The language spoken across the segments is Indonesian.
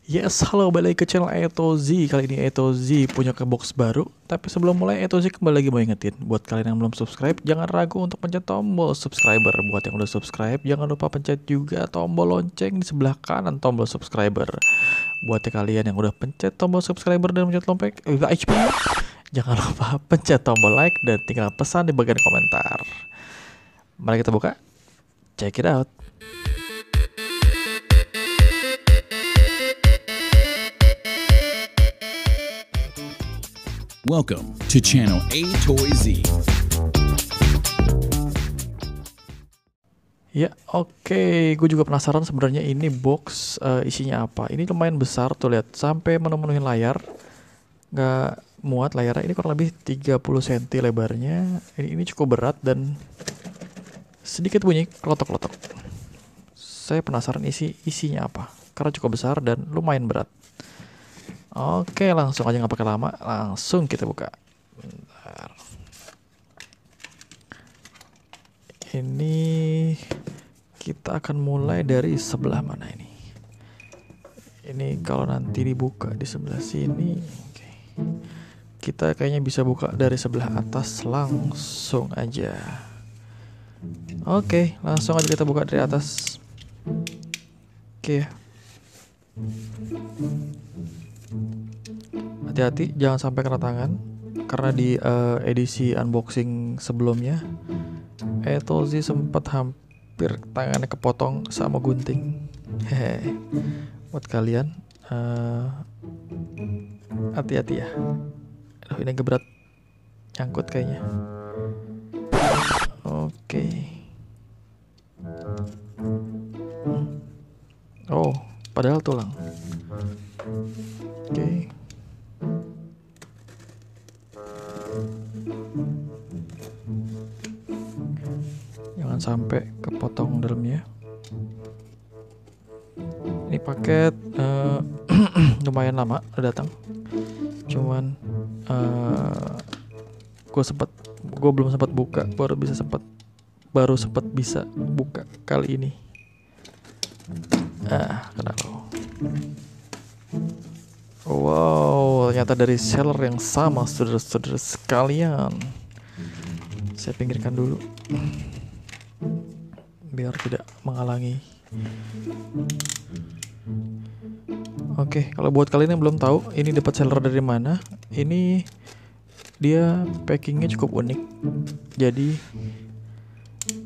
Yes, halo, balik ke channel Etozi. Kali ini Etozi punya ke box baru. Tapi sebelum mulai, Etozi kembali lagi mau ingetin, buat kalian yang belum subscribe, jangan ragu untuk pencet tombol subscriber. Buat yang udah subscribe, jangan lupa pencet juga tombol lonceng di sebelah kanan tombol subscriber. Buat kalian yang udah pencet tombol subscriber dan pencet lompek HP, jangan lupa pencet tombol like dan tinggal pesan di bagian komentar. Mari kita buka, check it out. Welcome to channel Etozi. Ya, oke. Gue juga penasaran sebenarnya ini box isinya apa. Ini lumayan besar tuh, lihat, sampai menuhin layar. Nggak muat layarnya. Ini kurang lebih 30 cm lebarnya. Ini cukup berat dan sedikit bunyi klotok-klotok. Saya penasaran isinya apa, karena cukup besar dan lumayan berat. Oke, langsung aja, nggak pakai lama, langsung kita buka. Bentar. Ini kita akan mulai dari sebelah mana ini? Ini kalau nanti dibuka di sebelah sini, oke. Kita kayaknya bisa buka dari sebelah atas langsung aja. Oke, langsung aja kita buka dari atas. Oke. Hati-hati jangan sampai kena tangan, karena di edisi unboxing sebelumnya Etozi sempat hampir tangannya kepotong sama gunting. Hehe. Buat kalian hati-hati ya. Aduh, ini agak berat, nyangkut kayaknya. Oke. Oh, padahal tulang. Oke. Jangan sampai kepotong dalamnya. Ini paket lumayan lama udah datang. Cuman gue belum sempat buka, baru sempat bisa buka kali ini. Kenapa? Wow, ternyata dari seller yang sama, saudara-saudara sekalian. Saya pinggirkan dulu biar tidak menghalangi. Oke, kalau buat kalian yang belum tahu ini dapat seller dari mana, ini dia packingnya cukup unik. Jadi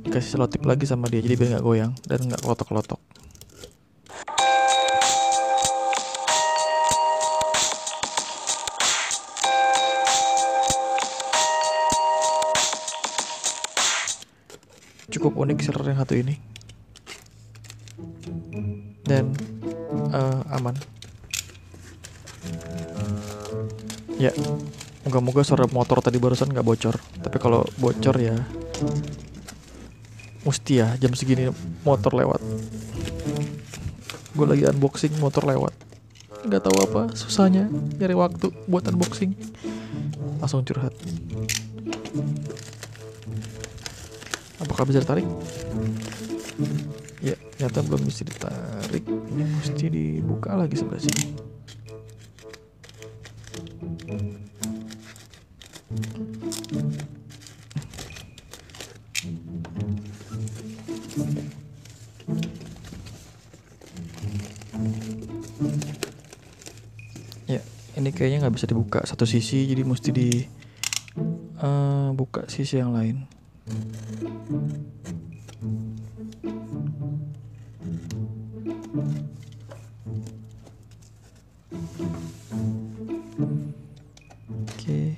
dikasih selotip lagi sama dia, jadi biar nggak goyang dan nggak klotok-klotok. Cukup unik seller yang satu ini, dan aman. Ya, moga-moga suara motor tadi barusan nggak bocor. Tapi kalau bocor ya mesti ya, jam segini motor lewat. Gue lagi unboxing, motor lewat. Nggak tahu apa susahnya nyari waktu buat unboxing. Langsung curhat. Apakah bisa ditarik? Ya, ternyata belum bisa ditarik. Ini mesti dibuka lagi sebelah sini. Ya, ini kayaknya nggak bisa dibuka satu sisi, jadi mesti buka sisi yang lain. Oke.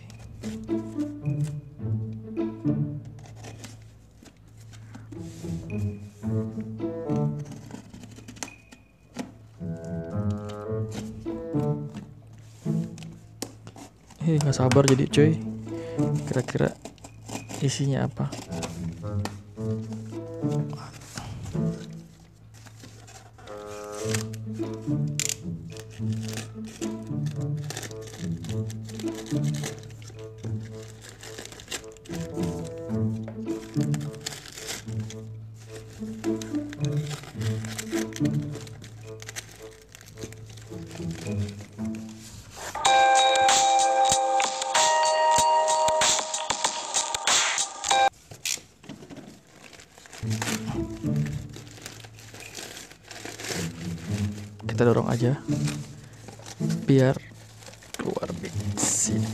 Nggak sabar jadi coy. Kira-kira isinya apa? Kita dorong aja biar keluar di sini.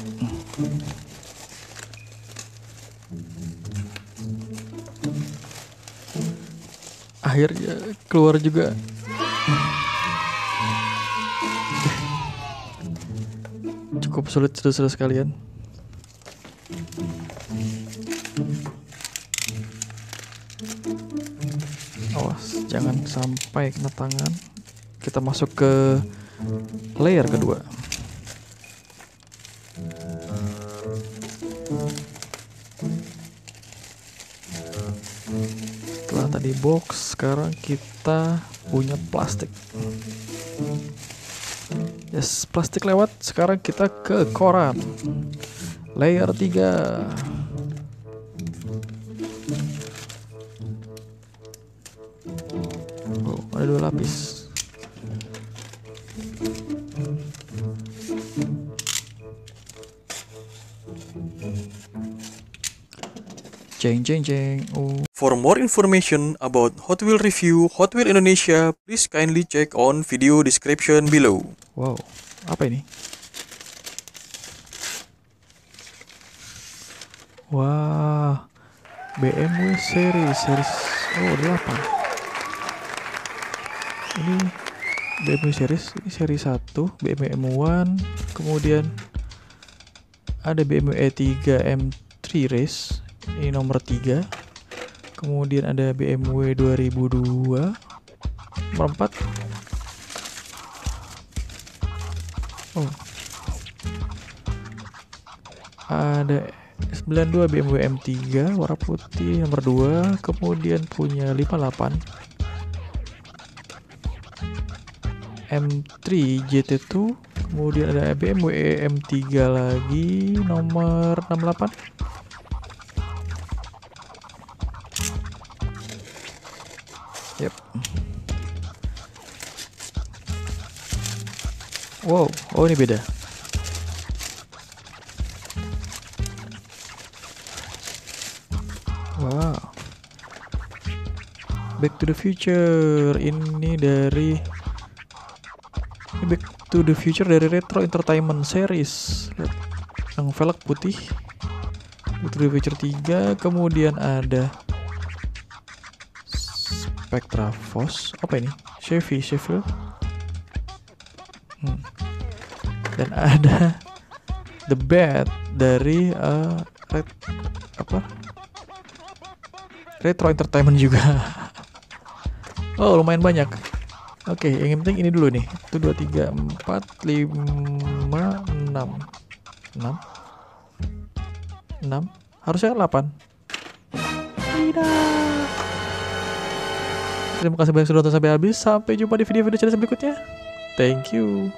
Akhirnya keluar juga. Cukup sulit saudara sekalian. Awas jangan sampai kena tangan. Kita masuk ke layer kedua. Setelah tadi box, sekarang kita punya plastik. Yes, plastik lewat. Sekarang kita ke koran. Layer 3. Oh, ada 2 lapis. Jeng jeng jeng. Oh. For more information about Hot Wheels review Hot Wheels Indonesia, please kindly check on video description below. Wow, apa ini? Wah, BMW series oh 8. Ini BMW series, ini seri 1, BMW M1, kemudian ada BMW E3 M3 Race, ini nomor 3. Kemudian ada BMW 2002 nomor 4. Oh. Ada 92 BMW M3 warna putih nomor 2, kemudian punya 58 M3 GT2, kemudian ada BMW M3 lagi nomor 68. Yep. Wow, oh ini beda. Wow. Back to the Future ini dari Back to the Future dari Retro Entertainment Series yang velg putih. Back to the Future 3, kemudian ada Spectra Force, apa ini? Chevy Chevrolet. Dan ada The Bat dari Retro Entertainment juga. Oh, lumayan banyak. Oke, yang penting ini dulu nih. 1 2 3 4 5 6. Harusnya 8. Tidak. Terima kasih banyak sudah nonton sampai habis. Sampai jumpa di video-video channel berikutnya. Thank you.